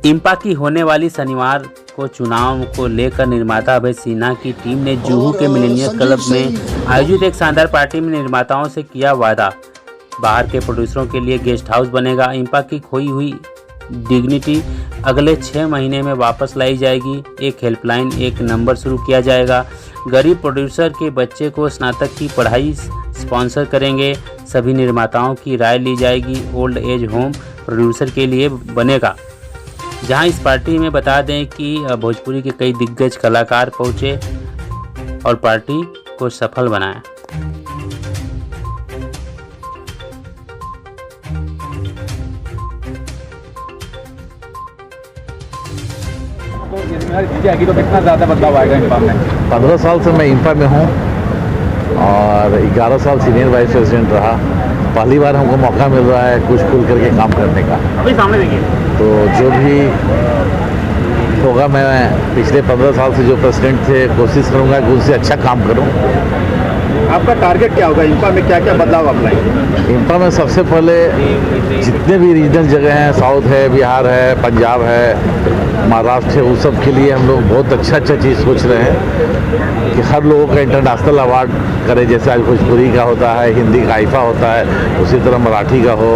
इंपा की होने वाली शनिवार को चुनाव को लेकर निर्माता अभय सिन्हा की टीम ने जुहू के मिलेनियम क्लब में आयोजित एक शानदार पार्टी में निर्माताओं से किया वादा। बाहर के प्रोड्यूसरों के लिए गेस्ट हाउस बनेगा। इंपा की खोई हुई डिग्निटी अगले 6 महीने में वापस लाई जाएगी। एक हेल्पलाइन, एक नंबर शुरू किया जाएगा। गरीब प्रोड्यूसर के बच्चे को स्नातक की पढ़ाई स्पॉन्सर करेंगे। सभी निर्माताओं की राय ली जाएगी। ओल्ड एज होम प्रोड्यूसर के लिए बनेगा। जहां इस पार्टी में बता दें कि भोजपुरी के कई दिग्गज कलाकार पहुंचे और पार्टी को सफल बनाया। तो कितना ज़्यादा बदलाव आएगा इंपा में? 15 साल से मैं इंपा में हूँ और 11 साल सीनियर वाइस प्रेसिडेंट रहा। पहली बार हमको मौका मिल रहा है कुछ खुल करके काम करने का। अभी सामने देखिए। तो जो भी होगा, मैं पिछले 15 साल से जो प्रेसिडेंट थे कोशिश करूँगा कि उससे अच्छा काम करूँ। आपका टारगेट क्या होगा? इंपा में क्या क्या बदलाव आप लाएंगे? इंपा में सबसे पहले जितने भी रीजनल जगह हैं, साउथ है, बिहार है, पंजाब है, महाराष्ट्र है, उस सब के लिए हम लोग बहुत अच्छा चीज़ सोच रहे हैं कि हर लोगों का इंटरनेशनल अवार्ड करें। जैसे आज भोजपुरी का होता है, हिंदी का आईफा होता है, उसी तरह मराठी का हो,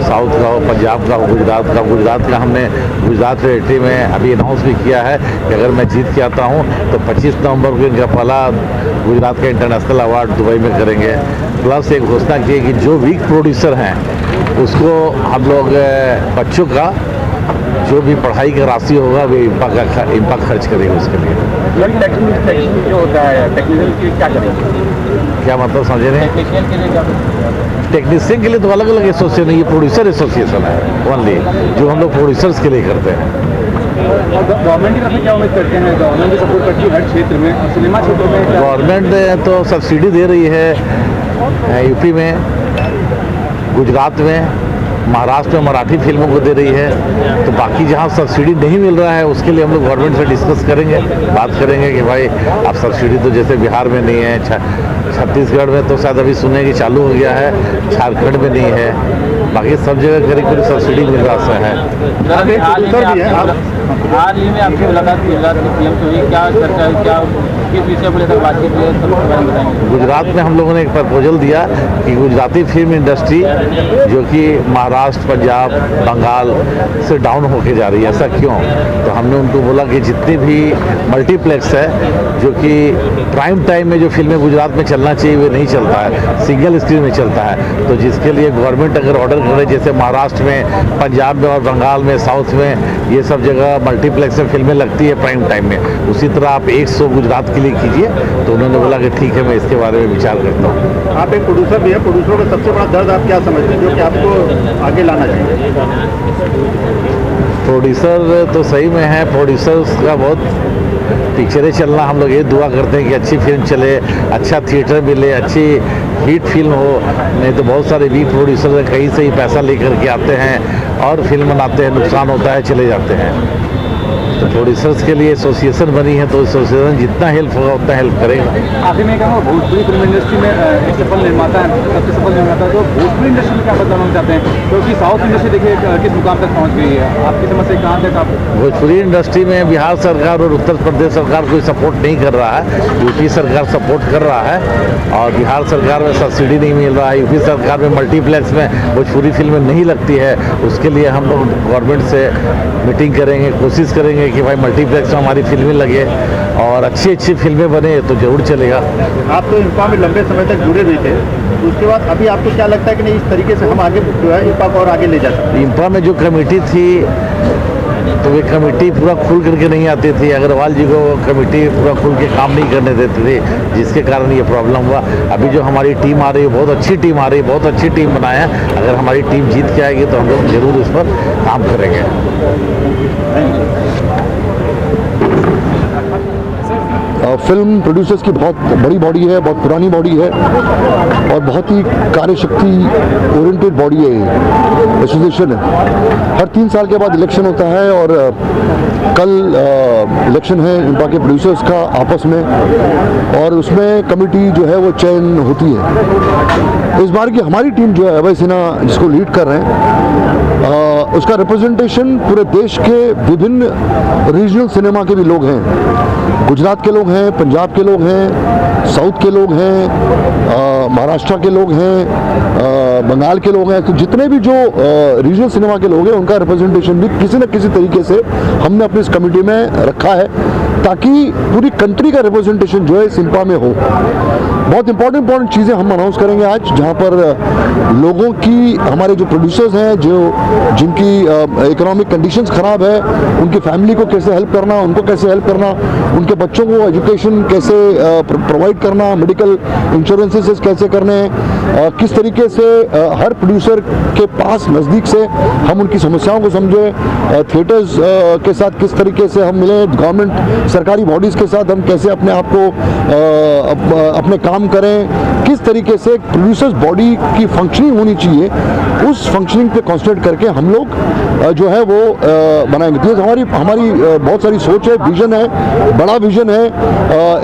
साउथ का हो, पंजाब का हो, गुजरात का। गुजरात का हमने गुजरात टेरिटरी में अभी अनाउंस भी किया है कि अगर मैं जीत के आता हूँ तो 25 नवंबर को इनका पहला गुजरात का इंटरनेशनल अवार्ड दुबई में करेंगे। प्लस एक घोषणा की कि जो वीक प्रोड्यूसर हैं उसको हम लोग बच्चों का जो भी पढ़ाई का राशि होगा वो इंपा खर्च करेगा उसके लिए। टेक्निकल जो होता है, टेक्निकल के लिए क्या करेंगे? क्या मतलब समझे नहीं? टेक्निशियन के लिए क्या? टेक्नीशियन के लिए तो अलग अलग एसोसिएशन है, ये प्रोड्यूसर एसोसिएशन है ओनली, जो हम लोग प्रोड्यूसर्स के लिए करते हैं। गवर्नमेंट की तरफ से क्या उम्मीद करते हैं? गवर्नमेंट भी सपोर्ट करती है हर क्षेत्र में और सिनेमा क्षेत्रों में। गवर्नमेंट तो सब्सिडी दे रही है यूपी में, गुजरात में, महाराष्ट्र में मराठी फिल्मों को दे रही है। तो बाकी जहाँ सब्सिडी नहीं मिल रहा है उसके लिए हम लोग गवर्नमेंट से डिस्कस करेंगे, बात करेंगे कि भाई अब सब्सिडी तो जैसे बिहार में नहीं है, छत्तीसगढ़ में तो शायद अभी सुनने की चालू हो गया है, झारखंड में नहीं है, बाकी सब जगह करीब करीब सब्सिडी मिल रहा है। हाल ही में आपकी मुलाकात गुजरात के सीएम से हुई, क्या चर्चा हुई, क्या किस विषय को लेकर बातचीत हुई? गुजरात में हम लोगों ने एक प्रपोजल दिया कि गुजराती फिल्म इंडस्ट्री जो कि महाराष्ट्र, पंजाब, बंगाल से डाउन होके जा रही है, ऐसा क्यों? तो हमने उनको बोला कि जितनी भी मल्टीप्लेक्स है जो कि प्राइम टाइम में जो फिल्में गुजरात में चलना चाहिए वो नहीं चलता है, सिंगल स्क्रीन में चलता है। तो जिसके लिए गवर्नमेंट अगर ऑर्डर करे, जैसे महाराष्ट्र में, पंजाब में और बंगाल में, साउथ में, ये सब जगह मल्टीप्लेक्स में फिल्में लगती है प्राइम टाइम में, उसी तरह आप 100 गुजरात के लिए कीजिए। तो उन्होंने बोला कि ठीक है, मैं इसके बारे में विचार करता हूँ। आप एक प्रोड्यूसर भी है, प्रोड्यूसरों का सबसे बड़ा दर्द आप क्या समझते हैं जो कि आपको आगे लाना चाहिए? प्रोड्यूसर तो सही में है, प्रोड्यूसर्स का बहुत पिक्चरें चलना, हम लोग ये दुआ करते हैं कि अच्छी फिल्म चले, अच्छा थिएटर मिले, अच्छी हिट फिल्म हो। नहीं तो बहुत सारे वीक प्रोड्यूसर कहीं से ही पैसा लेकर के आते हैं और फिल्म बनाते हैं, नुकसान होता है, चले जाते हैं। तो प्रोड्यूसर्स के लिए एसोसिएशन बनी है, तो एसोसिएशन जितना हेल्प होगा उतना हेल्प करेगा। आखिर में कहूँ, भोजपुरी फिल्म इंडस्ट्री में एक सफल निर्माता है, सबसे सफल निर्माता, तो भोजपुरी इंडस्ट्री में क्या बदलाव चाहते हैं? क्योंकि साउथ इंडस्ट्री देखिए किस मुकाम तक पहुँच गई है, आपकी समझ से कहाँ तक आप? भोजपुरी इंडस्ट्री में बिहार सरकार और उत्तर प्रदेश सरकार कोई सपोर्ट नहीं कर रहा है, यूपी सरकार सपोर्ट कर रहा है। और बिहार सरकार में सब्सिडी नहीं मिल रहा है, यूपी सरकार में मल्टीप्लेक्स में भोजपुरी फिल्में नहीं लगती है। उसके लिए हम लोग गवर्नमेंट से मीटिंग करेंगे, कोशिश करेंगे कि भाई मल्टीप्लेक्स में हमारी फिल्में लगे और अच्छी अच्छी फिल्में बने तो जरूर चलेगा। आप तो इंपा में लंबे समय तक जुड़े हुए थे, उसके बाद अभी आपको क्या लगता है कि नहीं इस तरीके से हम आगे जो है इंपा को और आगे ले जा सकते हैं? इंपा में जो कमेटी थी तो वे कमेटी पूरा खुल करके नहीं आती थी। अग्रवाल जी को कमेटी पूरा खुल के काम नहीं करने देती थी, जिसके कारण ये प्रॉब्लम हुआ। अभी जो हमारी टीम आ रही है, बहुत अच्छी टीम आ रही है, बहुत अच्छी टीम बनाया है। अगर हमारी टीम जीत के आएगी तो हम लोग जरूर इस पर काम करेंगे। फिल्म प्रोड्यूसर्स की बहुत बड़ी बॉडी है, बहुत पुरानी बॉडी है और बहुत ही कार्यशक्ति ओरिएंटेड बॉडी है, एसोसिएशन है। हर 3 साल के बाद इलेक्शन होता है और कल इलेक्शन है इंपा के प्रोड्यूसर्स का आपस में, और उसमें कमेटी जो है वो चयन होती है। इस बार की हमारी टीम जो है अभय सिन्हा जिसको लीड कर रहे हैं, उसका रिप्रेजेंटेशन पूरे देश के विभिन्न रीजनल सिनेमा के भी लोग हैं। गुजरात के लोग हैं, पंजाब के लोग हैं, साउथ के लोग हैं, महाराष्ट्र के लोग हैं, बंगाल के लोग हैं। तो जितने भी जो रीजनल सिनेमा के लोग हैं उनका रिप्रेजेंटेशन भी किसी न किसी तरीके से हमने अपनी इस कमेटी में रखा है, ताकि पूरी कंट्री का रिप्रेजेंटेशन जो है सिम्पा में हो। बहुत इंपॉर्टेंट चीज़ें हम अनाउंस करेंगे आज, जहाँ पर लोगों की, हमारे जो प्रोड्यूसर्स हैं, जिनकी इकोनॉमिक कंडीशंस ख़राब है, उनकी फैमिली को कैसे हेल्प करना, उनको कैसे हेल्प करना, उनके बच्चों को एजुकेशन कैसे प्रोवाइड करना, मेडिकल इंश्योरेंसेस कैसे करने हैं, किस तरीके से हर प्रोड्यूसर के पास नज़दीक से हम उनकी समस्याओं को समझें, थिएटर्स के साथ किस तरीके से हम मिलें, गवर्नमेंट सरकारी बॉडीज़ के साथ हम कैसे अपने आप को अपने काम करें, किस तरीके से प्रोड्यूसर्स बॉडी की फंक्शनिंग होनी चाहिए, उस फंक्शनिंग पे कॉन्सेंट्रेट करके हम लोग जो है वो बनाएंगे। तो हमारी बहुत सारी सोच है, विजन है, बड़ा विजन है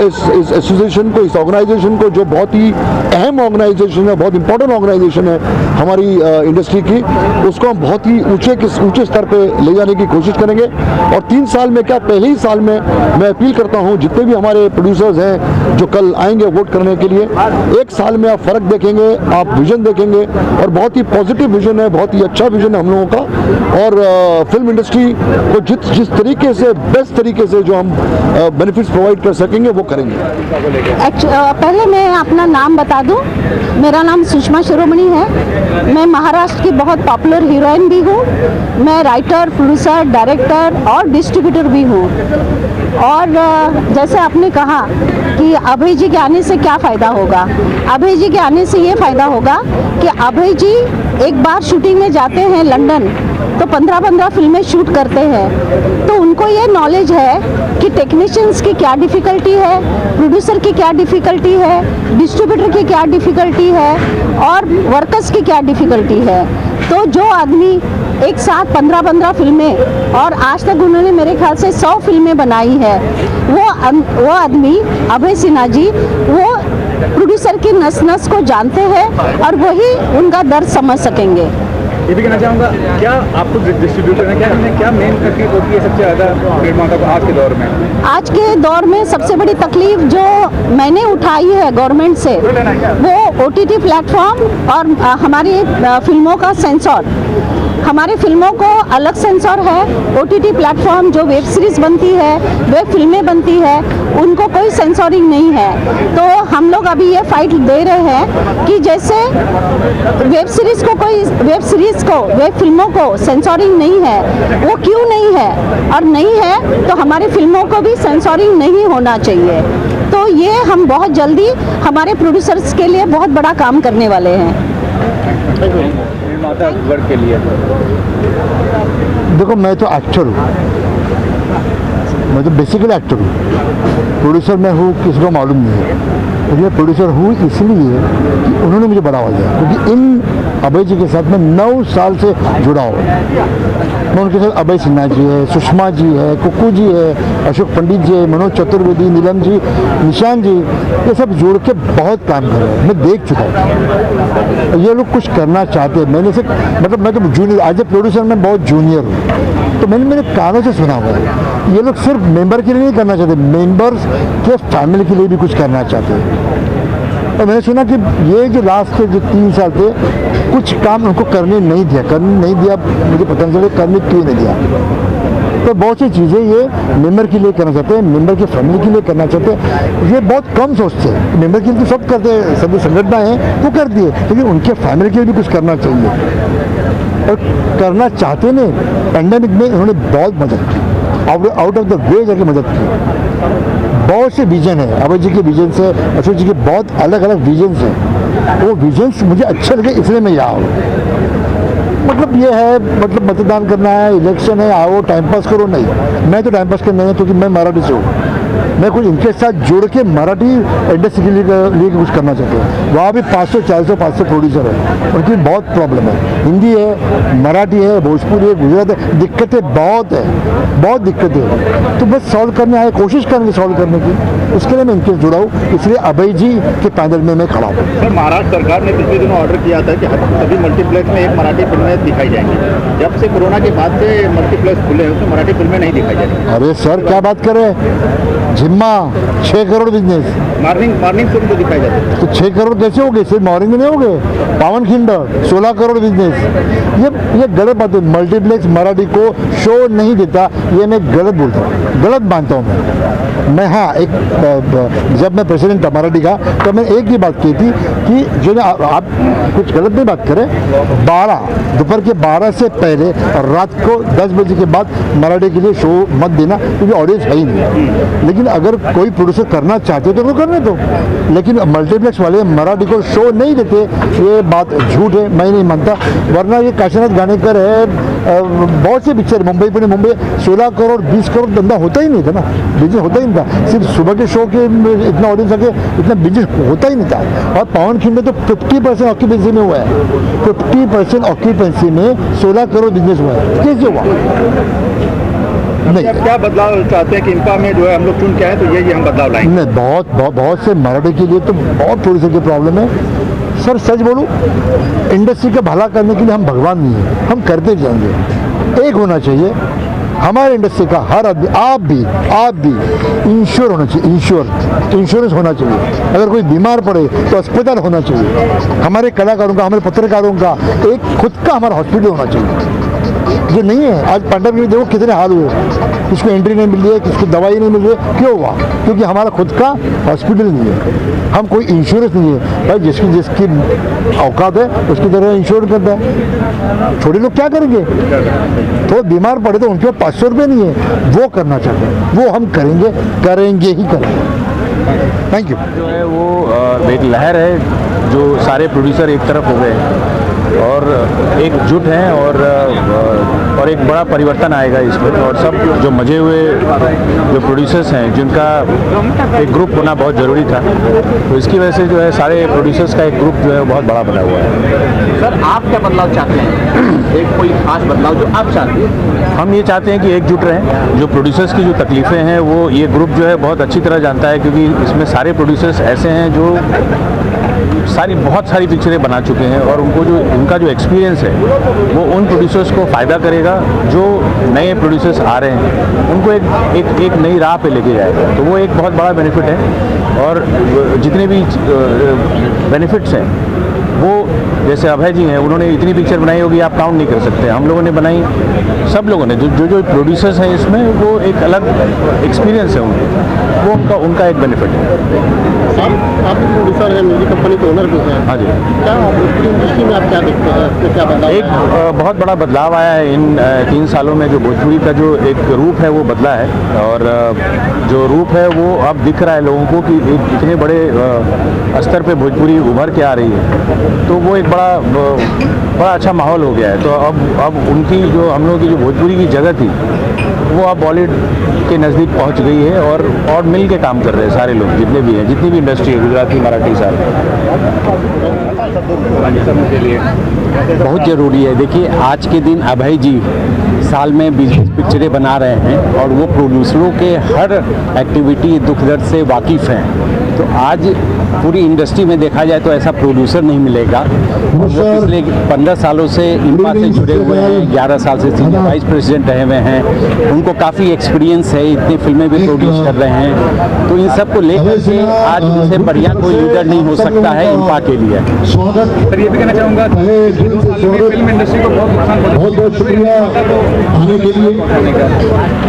इस एसोसिएशन को, इस ऑर्गेनाइजेशन को, जो बहुत ही अहम ऑर्गेनाइजेशन है, बहुत इंपॉर्टेंट ऑर्गेनाइजेशन है हमारी इंडस्ट्री की, उसको हम बहुत ही ऊंचे स्तर पे ले जाने की कोशिश करेंगे। और 3 साल में क्या, पहले ही साल में मैं अपील करता हूं जितने भी हमारे प्रोड्यूसर्स हैं जो कल आएंगे वोट करने के लिए, 1 साल में आप फ़र्क देखेंगे, आप विजन देखेंगे, और बहुत ही पॉजिटिव विजन है, बहुत ही अच्छा विजन है हम लोगों का। और फिल्म इंडस्ट्री को जिस तरीके से, बेस्ट तरीके से जो हम बेनिफिट्स प्रोवाइड कर सकेंगे वो करेंगे। पहले मैं अपना नाम बता दूं, मेरा नाम सुषमा शिरोमणि है। मैं महाराष्ट्र की बहुत पॉपुलर हीरोइन भी हूँ। मैं राइटर, प्रोड्यूसर, डायरेक्टर और डिस्ट्रीब्यूटर भी हूँ। और जैसे आपने कहा कि अभय जी के आने से क्या फ़ायदा होगा, अभय जी के आने से ये फ़ायदा होगा कि अभय जी एक बार शूटिंग में जाते हैं लंदन, तो 15-15 फिल्में शूट करते हैं, तो उनको ये नॉलेज है कि टेक्नीशियंस की क्या डिफ़िकल्टी है, प्रोड्यूसर की क्या डिफ़िकल्टी है, डिस्ट्रीब्यूटर की क्या डिफ़िकल्टी है, और वर्कर्स की क्या डिफ़िकल्टी है। तो जो आदमी एक साथ 15-15 फिल्में, और आज तक उन्होंने मेरे ख्याल से 100 फिल्में बनाई है, वो आदमी अभय सिन्हा जी, वो प्रोड्यूसर की नस को जानते हैं और वही उनका दर्द समझ सकेंगे। ये भी कहना चाहूँगा, क्या आपको डिस्ट्रीब्यूटर ने क्या मेन तकलीफ होती है सबसे ज़्यादा निर्माता को आज के दौर में? आज के दौर में सबसे बड़ी तकलीफ जो मैंने उठाई है गवर्नमेंट से, वो OTT प्लेटफॉर्म और हमारी फिल्मों का सेंसर। हमारी फिल्मों को अलग सेंसर है। OTT प्लेटफॉर्म जो वेब सीरीज़ बनती है, वेब फिल्में बनती है, उनको कोई सेंसरिंग नहीं है। तो हम लोग अभी ये फाइट दे रहे हैं कि जैसे वेब फिल्मों को सेंसरिंग नहीं है, वो क्यों नहीं है, और नहीं है तो हमारी फिल्मों को भी सेंसरिंग नहीं होना चाहिए। तो ये हम बहुत जल्दी हमारे प्रोड्यूसर्स के लिए बहुत बड़ा काम करने वाले हैं। निर्माता वर्ग के लिए देखो, मैं तो एक्टर हूँ, मैं तो बेसिकली एक्टर हूँ, प्रोड्यूसर मैं हूँ किसी को मालूम नहीं है। मैं प्रोड्यूसर हूँ इसलिए कि उन्होंने मुझे बढ़ावा दिया, क्योंकि इन अभय जी के साथ मैं 9 साल से जुड़ा हूँ। मैं उनके साथ अभय सिन्हा जी है, सुषमा जी है, कुक्कू जी है, अशोक पंडित जी है, मनोज चतुर्वेदी, नीलम जी, निशान जी, ये सब जोड़ के बहुत काम कर रहे हैं। मैं देख चुका हूँ ये लोग कुछ करना चाहते हैं। मैंने से मैं तो जूनियर, एज ए प्रोड्यूसर मैं बहुत जूनियर हूँ, तो मैंने मेरे कानों से सुना हुआ है ये लोग सिर्फ मेंबर के लिए नहीं करना चाहते, मेंबर्स के फैमिली के लिए भी कुछ करना चाहते हैं। और मैंने सुना कि ये जो लास्ट के जो 3 साल थे, कुछ काम उनको करने नहीं दिया, मुझे पता नहीं चला करने क्यों नहीं दिया। तो बहुत सी चीज़ें ये मेंबर के लिए करना चाहते हैं, मेंबर की फैमिली के लिए करना चाहते हैं। ये बहुत कम सोचते हैं। मेंबर के लिए तो सब करते हैं, सभी संगठन हैं वो कर दिए, लेकिन उनके फैमिली के लिए भी कुछ करना चाहिए और करना चाहते नहीं। पेंडेमिक में उन्होंने बहुत मदद की, आउट ऑफ द वे जाके मदद की। बहुत से विजन है अभय जी के विजन से, अशोक जी के बहुत अलग अलग विजन्स हैं। वो विजन्स मुझे अच्छे लगे, इसलिए मैं यहाँ हूँ। मतलब ये है, मतलब मतदान करना है, इलेक्शन है, आओ टाइम पास करो, नहीं मैं तो टाइम पास करना है, क्योंकि मैं मराठी से हूँ। मैं कुछ इनके साथ जोड़ के मराठी इंडस्ट्री के लिए कुछ करना चाहता हूँ। वहाँ भी 500, 400, 500 प्रोड्यूसर है, उनकी बहुत प्रॉब्लम है। हिंदी है, मराठी है, भोजपुरी है, गुजरात है, दिक्कतें बहुत है, बहुत दिक्कतें हैं। तो बस सॉल्व करने आए, कोशिश करेंगे सॉल्व करने की, उसके लिए मैं इनके जुड़ा हूँ, इसलिए अभय जी के पैनल में मैं खड़ा हूँ। सर, महाराष्ट्र सरकार ने पिछले दिनों ऑर्डर किया था कि सभी मल्टीप्लेक्स में एक मराठी फिल्में दिखाई जाएंगी। जब से कोरोना के बाद से मल्टीप्लेक्स खुले हैं, उसमें मराठी फिल्में नहीं दिखाई जाएंगी। अरे सर क्या बात करें, जिम्मा 6 करोड़ बिजनेस, मॉर्निंग फिल्म तो दिखाई जाती है। तो 6 करोड़ कैसे हो गए? सिर्फ मॉर्निंग में नहीं हो गए। पावन खिंड 16 करोड़ बिजनेस, ये गलत बात है। मल्टीप्लेक्स मराठी को शो नहीं देता, ये मैं गलत बोलता हूँ, गलत मानता हूँ मैं। हाँ, एक जब मैं प्रेसिडेंट था मराठी का, तो मैंने एक ही बात की थी कि जो आप कुछ गलत नहीं बात करें, दोपहर के 12 से पहले और रात को 10 बजे के बाद मराठी के लिए शो मत देना, क्योंकि ऑडियंस है ही नहीं। लेकिन अगर कोई प्रोड्यूसर करना चाहते तो वो करने दो, लेकिन मल्टीप्लेक्स वाले मराठी को शो नहीं देते, ये बात झूठ है, मैं नहीं मानता। वरना ये काशीनाथ गानेकर है, बहुत से पिक्चर मुंबई 16 करोड़ 20 करोड़ धंधा होता ही नहीं था ना, बिजनेस होता ही नहीं था। सिर्फ सुबह के शो के इतना ऑडियंस आके इतना बिजनेस होता ही नहीं था। और पावन खिंड तो 50% ऑक्यूपेंसी में हुआ है, 50% ऑक्यूपेंसी में 16 करोड़ बिजनेस हुआ है। कैसे हुआ? नहीं, क्या बदलाव चाहते हैं कि इनका में जो है हम लोग चुन के आए तो ये हम बदलाव लाएंगे? नहीं, बहुत से मराठी के लिए तो बहुत प्रोड्यूसर की प्रॉब्लम है सर। सच बोलूं, इंडस्ट्री का भला करने के लिए हम भगवान नहीं है, हम करते जाएंगे। एक होना चाहिए हमारे इंडस्ट्री का, हर आदमी, आप भी इंश्योर होना चाहिए, इंश्योरेंस होना चाहिए। अगर कोई बीमार पड़े तो अस्पताल होना चाहिए। हमारे कलाकारों का, हमारे पत्रकारों का एक खुद का हमारा हॉस्पिटल होना चाहिए, जो नहीं है। आज पैंडेमिक में देखो कितने हाल हुए, किसको एंट्री नहीं मिल रही है, किसको दवाई नहीं मिल रही है। क्यों हुआ? क्योंकि हमारा खुद का हॉस्पिटल नहीं है, हम कोई इंश्योरेंस नहीं है। भाई जिसकी औकात है उसकी तरह इंश्योर करता है। छोटे लोग क्या करेंगे? तो बीमार पड़े तो उनके पास 500 रुपये नहीं है, वो करना चाहते हैं, वो हम करेंगे ही करेंगे। Thank you. जो है वो एक लहर है, जो सारे प्रोड्यूसर एक तरफ हो गए हैं और एकजुट हैं और एक बड़ा परिवर्तन आएगा इसमें। और सब जो मजे हुए जो प्रोड्यूसर्स हैं, जिनका एक ग्रुप होना बहुत ज़रूरी था, तो इसकी वजह से जो है सारे प्रोड्यूसर्स का एक ग्रुप जो है बहुत बड़ा बना हुआ है। सर, आप क्या बदलाव चाहते हैं? एक कोई खास बदलाव जो आप चाहते हैं? हम ये चाहते हैं कि एकजुट रहें। जो प्रोड्यूसर्स की जो तकलीफ़ें हैं वो ये ग्रुप जो है बहुत अच्छी तरह जानता है, क्योंकि इसमें सारे प्रोड्यूसर्स ऐसे हैं जो बहुत सारी पिक्चरें बना चुके हैं और उनका जो एक्सपीरियंस है वो उन प्रोड्यूसर्स को फ़ायदा करेगा। जो नए प्रोड्यूसर्स आ रहे हैं उनको एक नई राह पे लेके जाएगा, तो वो एक बहुत बड़ा बेनिफिट है। और जितने भी बेनिफिट्स हैं वो, जैसे अभय जी हैं, उन्होंने इतनी पिक्चर बनाई होगी आप काउंट नहीं कर सकते। हम लोगों ने बनाई, सब लोगों ने, जो प्रोड्यूसर्स हैं इसमें, वो एक अलग एक्सपीरियंस है वो उनका एक बेनिफिट है। आप प्रोड्यूसर हैं, म्यूजिक कंपनी के ओनर भी हैं। हाँ जी। क्या इंडस्ट्री में आप क्या देखते हैं, इसमें क्या बदलाव? एक बहुत बड़ा बदलाव आया है इन 3 सालों में। जो भोजपुरी का जो एक रूप है वो बदला है, और जो रूप है वो अब दिख रहा है लोगों को कि एक इतने बड़े स्तर पे भोजपुरी उभर के आ रही है, तो वो एक बड़ा अच्छा माहौल हो गया है। तो अब उनकी जो, हम लोगों की जो भोजपुरी की जगह थी वो अब बॉलीवुड के नज़दीक पहुंच गई है, और मिल के काम कर रहे हैं सारे लोग, जितने भी हैं, जितनी भी इंडस्ट्री है, गुजराती, मराठी, सारे। बहुत ज़रूरी है। देखिए, आज के दिन अभय जी साल में 20 पिक्चरें बना रहे हैं और वो प्रोड्यूसरों के हर एक्टिविटी दुख दर्द से वाकिफ़ हैं। तो आज पूरी इंडस्ट्री में देखा जाए तो ऐसा प्रोड्यूसर नहीं मिलेगा। वो पिछले 15 सालों से इनपा से जुड़े हुए हैं, 11 साल से सीनियर वाइस प्रेसिडेंट रहे हुए हैं, उनको काफ़ी एक्सपीरियंस है, इतनी फिल्में भी प्रोड्यूस कर रहे हैं। तो इन सब को लेकर के आज उनसे बढ़िया कोई लीडर नहीं हो सकता है इनपा के लिए। सर, ये भी कहना चाहूँगा फिल्म इंडस्ट्री को बहुत नुकसान पहुंचा, बहुत शुक्रिया आने के लिए।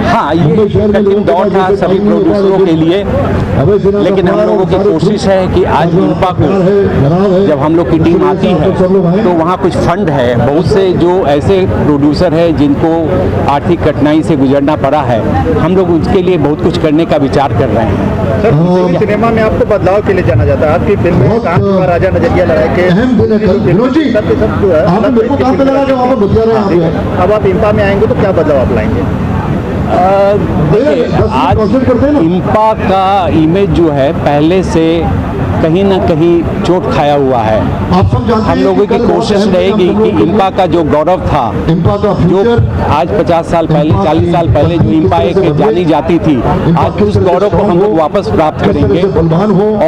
हाँ, ये कठिन दौर था सभी प्रोड्यूसरों के लिए, लेकिन हम लोगों की कोशिश है कि आज इनपा को, जब हम लोग की टीम आती है तो वहाँ कुछ फंड है। बहुत से जो ऐसे प्रोड्यूसर हैं जिनको आर्थिक कठिनाई से गुजरना पड़ा है, हम लोग उसके लिए बहुत कुछ करने का विचार कर रहे हैं। सर, सिनेमा में आपको बदलाव के लिए जाना जाता है। आपकी फिल्म में कांच का राजा, नजरिया लड़ाई के अब आप इम्पा में आएंगे तो क्या बदलाव आप लाएंगे? देखिए, आज इम्पा का इमेज जो है पहले से कहीं ना कहीं चोट खाया हुआ है। हम लोगों की कोशिश रहेगी कि इम्पा का जो गौरव था, जो आज 50 साल पहले 40 साल पहले जो इम्पा एक जानी जाती थी, आज उस गौरव को हम लोग वापस प्राप्त करेंगे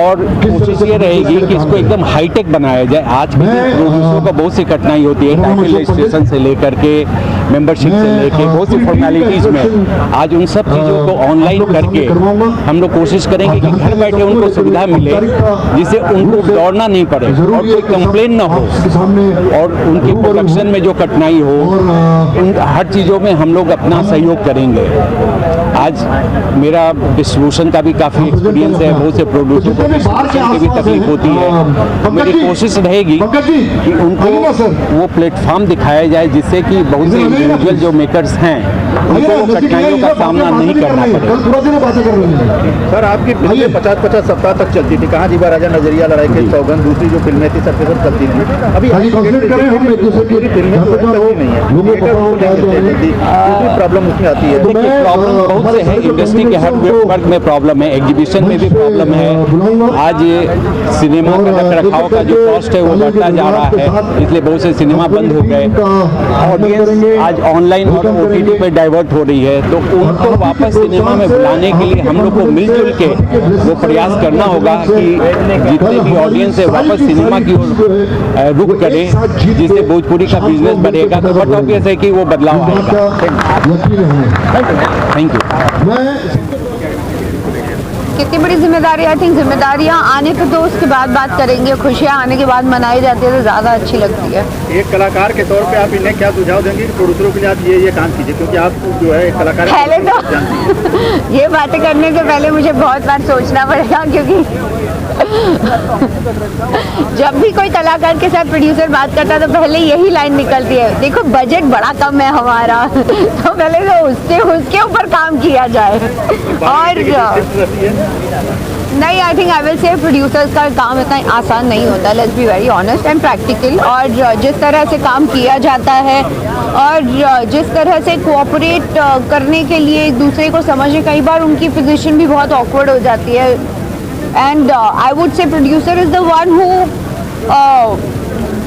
और कोशिश ये रहेगी कि इसको एकदम हाईटेक बनाया जाए। आज के प्रोड्यूसरों को बहुत सी कठिनाई होती है, टाइटल रजिस्ट्रेशन से लेकर के मेंबरशिप से लेके बहुत सी फॉर्मेलिटीज़ में। आज उन सब चीज़ों को ऑनलाइन करके हम लोग कोशिश करेंगे कि घर बैठे उनको सुविधा मिले, जिससे उनको दौड़ना नहीं पड़े और कोई कंप्लेन ना हो, और उनकी प्रोडक्शन में जो कठिनाई हो, उन हर चीज़ों में हम लोग अपना सहयोग करेंगे। आज मेरा डिस्ट्रीब्यूशन का भी काफ़ी एक्सपीरियंस है, बहुत से प्रोड्यूसर को डिस्ट्रीब्यूशन की भी तकलीफ होती है। मेरी कोशिश रहेगी कि उनको वो प्लेटफॉर्म दिखाया जाए जिससे कि बहुत से इंडिविजुअल जो मेकर्स हैं उनको वो कठिनाइयों का सामना नहीं करना पड़े। सर, आपकी फिल्में 50-50 सप्ताह तक चलती थी। कहाँ जीवा राजा, नजरिया, लड़ाई के सौगंध, दूसरी जो फिल्में थी सबके सब चलती थी। अभी पूरी फिल्में जो है चलती नहीं है, दूसरी प्रॉब्लम उसमें आती है। देखिए, प्रॉब्लम बहुत से है, इंडस्ट्री के हर वर्ग में प्रॉब्लम है, एग्जीबिशन में भी प्रॉब्लम है। आज ये सिनेमा का रखरखाव का जो कॉस्ट है वो बढ़ता जा रहा है, इसलिए बहुत से सिनेमा बंद हो गए। ऑडियंस आज ऑनलाइन और OTT पे डाइवर्ट हो रही है, तो उनको वापस सिनेमा में बुलाने के लिए हम लोग को मिलजुल के वो प्रयास करना होगा कि जितने भी ऑडियंस है वापस सिनेमा की ओर रुख करें, जिससे भोजपुरी का बिजनेस बढ़ेगा। तो बट ऑब्वियस है कि वो बदलाव आएगा। Thank you. कितनी बड़ी जिम्मेदारी, आई थिंक जिम्मेदारियाँ आने पे तो उसके बाद बात करेंगे, खुशियाँ आने के बाद मनाई जाती है तो ज़्यादा अच्छी लगती है। एक कलाकार के तौर पे आप इन्हें क्या सुझाव देंगे कि प्रोड्यूसरों के लिए आप ये काम कीजिए, क्योंकि आप जो है एक कलाकार पहले तो ये बातें करने से पहले मुझे बहुत बार सोचना पड़ेगा, क्योंकि जब भी कोई कलाकार के साथ प्रोड्यूसर बात करता है तो पहले यही लाइन निकलती है, देखो बजट बड़ा कम है हमारा तो पहले तो उसके ऊपर काम किया जाए। और नहीं, I think I will say producers का काम इतना आसान नहीं होता, let's be very honest and practical. और जिस तरह से काम किया जाता है और जिस तरह से कोऑपरेट करने के लिए एक दूसरे को समझे, कई बार उनकी पोजीशन भी बहुत ऑकवर्ड हो जाती है। And I would say producer is the one who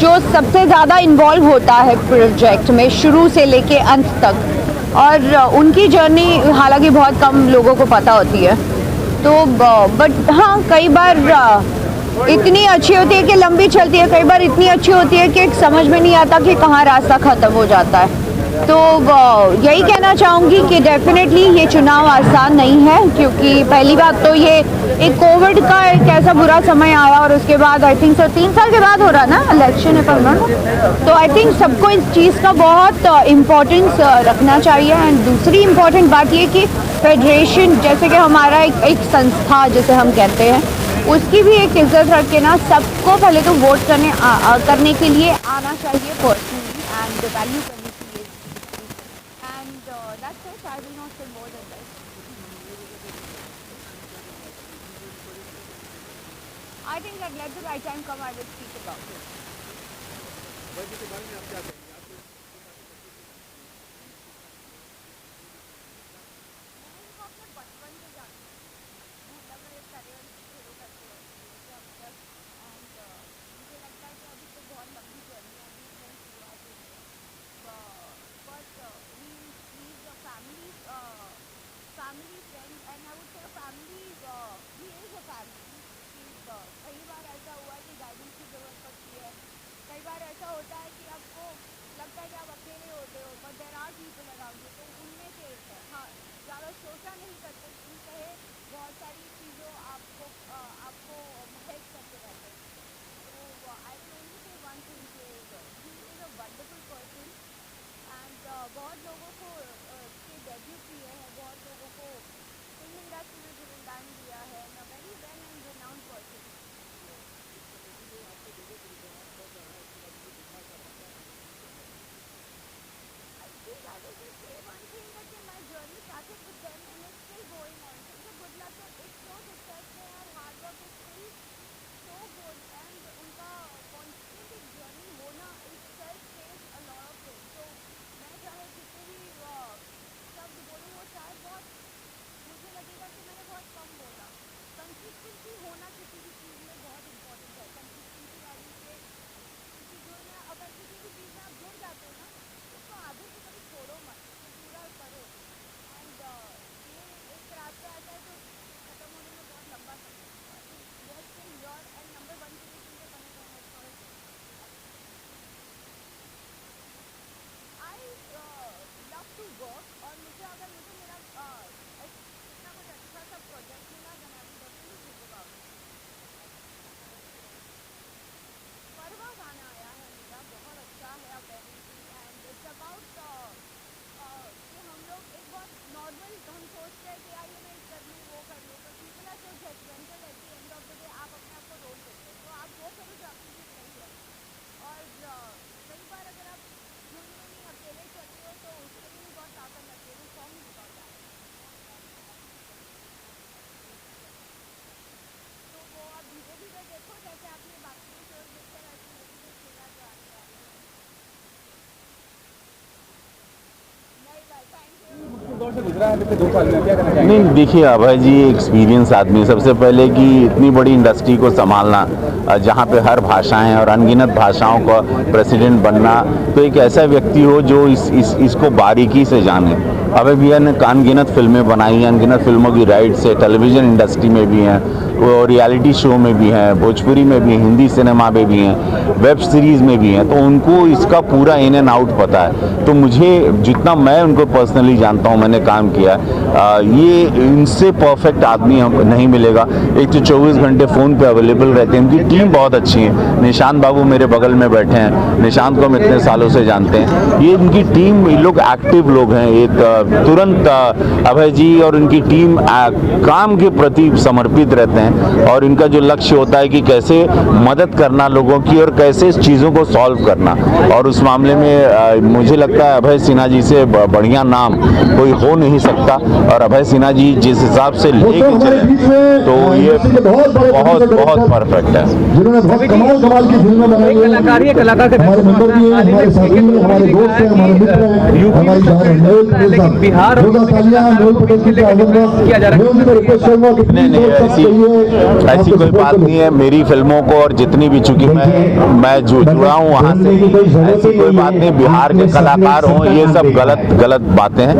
जो सबसे ज़्यादा इन्वॉल्व होता है प्रोजेक्ट में शुरू से लेके अंत तक, और उनकी जर्नी हालांकि बहुत कम लोगों को पता होती है। तो बट हाँ, कई बार इतनी अच्छी होती है कि लंबी चलती है, कई बार इतनी अच्छी होती है कि समझ में नहीं आता कि कहाँ रास्ता ख़त्म हो जाता है। तो यही कहना चाहूँगी कि डेफिनेटली ये चुनाव आसान नहीं है, क्योंकि पहली बात तो ये एक कोविड का एक ऐसा बुरा समय आया और उसके बाद आई थिंक 3 साल के बाद हो रहा ना इलेक्शन है, तो आई थिंक सबको इस चीज़ का बहुत इम्पोर्टेंस रखना चाहिए। एंड दूसरी इम्पोर्टेंट बात ये कि फेडरेशन जैसे कि हमारा एक संस्था जिसे हम कहते हैं, उसकी भी एक इज्जत रख के ना सबको पहले तो वोट करने के लिए आना चाहिए पर्सनली एंड वैल्यू करनी चाहिए। And that's it, I will not say more than that. I think that let the right time come, I will speak about it. Family friend, and I would say family, he is a family. कई बार ऐसा हुआ कि guidance की ज़रूरत पड़ती है, कई बार ऐसा होता है कि आपको गुजरा है पिछले 2 साल में, क्या कहना चाहेंगे? नहीं देखिए, अभय जी एक्सपीरियंस आदमी, सबसे पहले कि इतनी बड़ी इंडस्ट्री को संभालना, जहाँ पे हर भाषाएं और अनगिनत भाषाओं का प्रेसिडेंट बनना, तो एक ऐसा व्यक्ति हो जो इसको बारीकी से जाने। अभय भैया ने अनगिनत फिल्में बनाई हैं, अनगिनत फिल्मों की राइट्स है, टेलीविज़न इंडस्ट्री में भी हैं, वो रियलिटी शो में भी हैं, भोजपुरी में भी, हिंदी सिनेमा में भी हैं, वेब सीरीज़ में भी हैं, तो उनको इसका पूरा इन एंड आउट पता है। तो मुझे जितना मैं उनको पर्सनली जानता हूँ, मैंने काम किया, ये इनसे परफेक्ट आदमी हम नहीं मिलेगा। एक तो 24 घंटे फ़ोन पे अवेलेबल रहते हैं, उनकी टीम बहुत अच्छी है। निशांत बाबू मेरे बगल में बैठे हैं, निशांत को हम इतने सालों से जानते हैं। ये इनकी टीम, ये लोग एक्टिव लोग हैं, एक तुरंत अभय जी और उनकी टीम काम के प्रति समर्पित रहते हैं, और इनका जो लक्ष्य होता है कि कैसे मदद करना लोगों की और कैसे इस चीज़ों को सॉल्व करना, और उस मामले में मुझे लगता है अभय सिन्हा जी से बढ़िया नाम कोई हो नहीं सकता। और अभय सिन्हा जी जिस हिसाब से लेके चले, तो ये बहुत बहुत परफेक्ट है। जिन्होंने बहुत कमाल की फिल्में बनाई हैं, कलाकार के हमारे मेंबर भी हैं, हमारे साथी हैं, हमारे दोस्त हैं, हमारे मित्र हैं, हमारी नोएल पटेल साहब, बिहार नोएल पटेल की किया जा रहा है। रिक्वेस्ट करूंगा कि नहीं, ऐसी कोई बात नहीं है। मेरी फिल्मों को और जितनी भी, चूंकि मैं जुड़ा हूँ वहाँ से, ऐसी कोई बात नहीं। बिहार के कलाकार हों, ये सब गलत बातें हैं।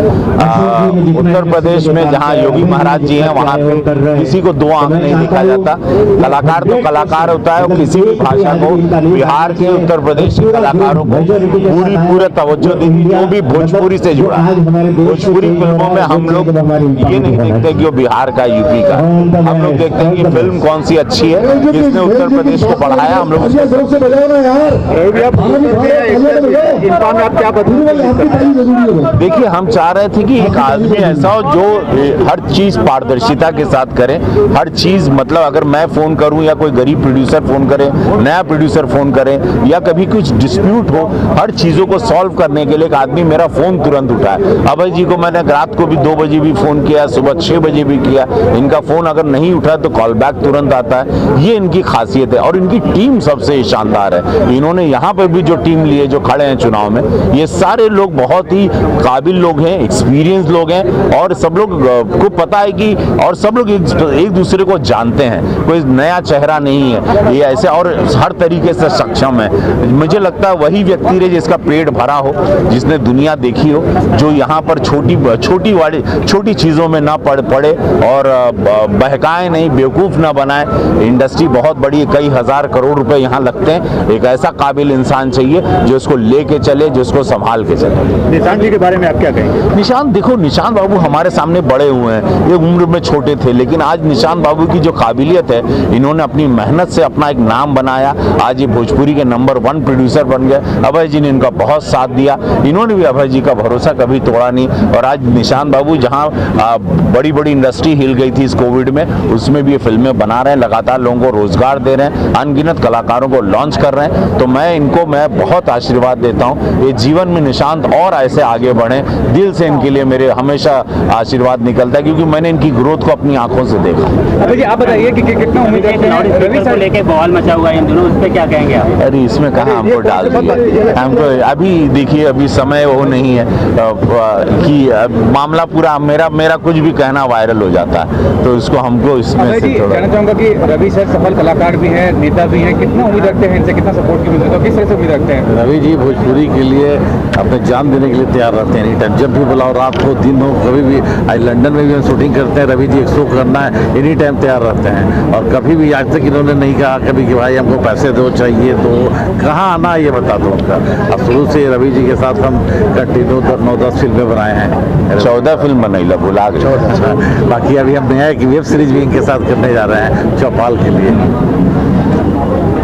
उत्तर प्रदेश में जहाँ योगी महाराज जी हैं, वहाँ पे किसी को दो आंख नहीं देखा जाता। कलाकार तो कलाकार होता है, और किसी भी भाषा को, बिहार के उत्तर प्रदेश के कलाकारों को पूरे तवज्जो देंगे, जो भी भोजपुरी से जुड़ा है। भोजपुरी फिल्मों में हम लोग ये नहीं देखते कि वो बिहार का, यूपी का, हम लोग देखते हैं कि फिल्म कौन सी अच्छी है, जिसने उत्तर प्रदेश को बढ़ाया। हम लोग देखिए, हम चाह रहे थे कि एक आदमी ऐसा हो जो हर चीज पारदर्शिता के साथ करे। हर चीज, मतलब अगर मैं फोन करूं या कोई गरीब प्रोड्यूसर फोन करे, नया प्रोड्यूसर फोन करे, या कभी कुछ डिस्प्यूट हो, हर चीजों को सॉल्व करने के लिए एक आदमी मेरा फोन तुरंत उठाए। अभय जी को मैंने रात को भी 2 बजे भी फोन किया, सुबह 6 बजे भी किया। इनका फोन अगर नहीं उठा तो कॉल बैक तुरंत आता है। ये इनकी खासियत है, और इनकी टीम सबसे शानदार है। इन्होंने यहाँ पर भी जो टीम ली है, जो खड़े हैं चुनाव में, ये सारे लोग बहुत ही काबिल लोग हैं, एक्सपीरियंस लोग हैं, और सब लोग को पता है कि, और सब लोग एक दूसरे को जानते हैं। कोई नया चेहरा नहीं है ये ऐसे, और हर तरीके से सक्षम है। मुझे लगता है वही व्यक्ति रहे जिसका पेट भरा हो, जिसने दुनिया देखी हो, जो यहाँ पर छोटी चीज़ों में ना पड़े और बहकाए नहीं, बेवकूफ़ ना बनाए। इंडस्ट्री बहुत बड़ी है, कई हजार करोड़ रुपए यहाँ लगते हैं। एक ऐसा काबिल इंसान चाहिए जो इसको लेके चले, जो इसको संभाल के चले। निशांत जी के बारे में आप क्या कहेंगे? निशांत, देखो, निशांत बाबू हमारे सामने बड़े हुए हैं, ये उम्र में छोटे थे, लेकिन आज निशांत बाबू की जो काबिलियत है, इन्होंने अपनी मेहनत से अपना एक नाम बनाया। आज ये भोजपुरी के नंबर 1 प्रोड्यूसर बन गए। अभय जी ने इनका बहुत साथ दिया, इन्होंने भी अभय जी का भरोसा कभी तोड़ा नहीं। और आज निशांत बाबू जहाँ बड़ी इंडस्ट्री हिल गई थी इस कोविड में, उसमें भी ये फिल्में बना रहे हैं, लगातार लोगों को रोजगार दे रहे हैं, अनगिनत कलाकारों को लॉन्च कर रहे हैं। तो मैं बहुत आशीर्वाद देता हूँ, ये जीवन में निशांत और ऐसे आगे बढ़े। दिल से इनके लिए मेरे हमेशा आशीर्वाद निकलता है, क्योंकि मैंने इनकी ग्रोथ को अपनी आंखों से देखा। अभी आप बताइए कि कितना उम्मीद है? रवि सर लेके बवाल मचा हुआ है इन दोनों, उस पर क्या कहेंगे आप? अरे इसमें कहाँ हमको डाल दिया, हमको अभी देखिए, अभी समय वो नहीं है कि मामला पूरा मेरा कुछ भी कहना वायरल हो जाता है, तो इसको हमको इसमें से थोड़ा कहना चाहूँगा कि रवि सर सफल कलाकार भी हैं, नेता भी हैं, कितना उम्मीद रखते हैं इनसे, कितना सपोर्ट की उम्मीद, किस तरह से उम्मीद रखते हैं? रवि जी भोजपुरी के लिए अपने जान देने के लिए तैयार रहते हैं। एनी टाइम, जब भी बुलाओ, रात हो दिन हो, कभी भी। आज लंदन में भी हम शूटिंग करते हैं, रवि जी एक शो करना है, एनी टाइम तैयार रहते हैं। और कभी भी आज तक इन्होंने नहीं कहा कभी कि भाई हमको पैसे दो चाहिए, तो कहाँ आना है ये बता दो उनका। अब शुरू से रवि जी के साथ हम कंटिन्यू 9-10 फिल्में बनाए हैं, 14 फिल्म बनाई भुला गए। बाकी अभी हम नया एक वेब सीरीज भी इनके साथ करने जा रहे हैं चौपाल के लिए।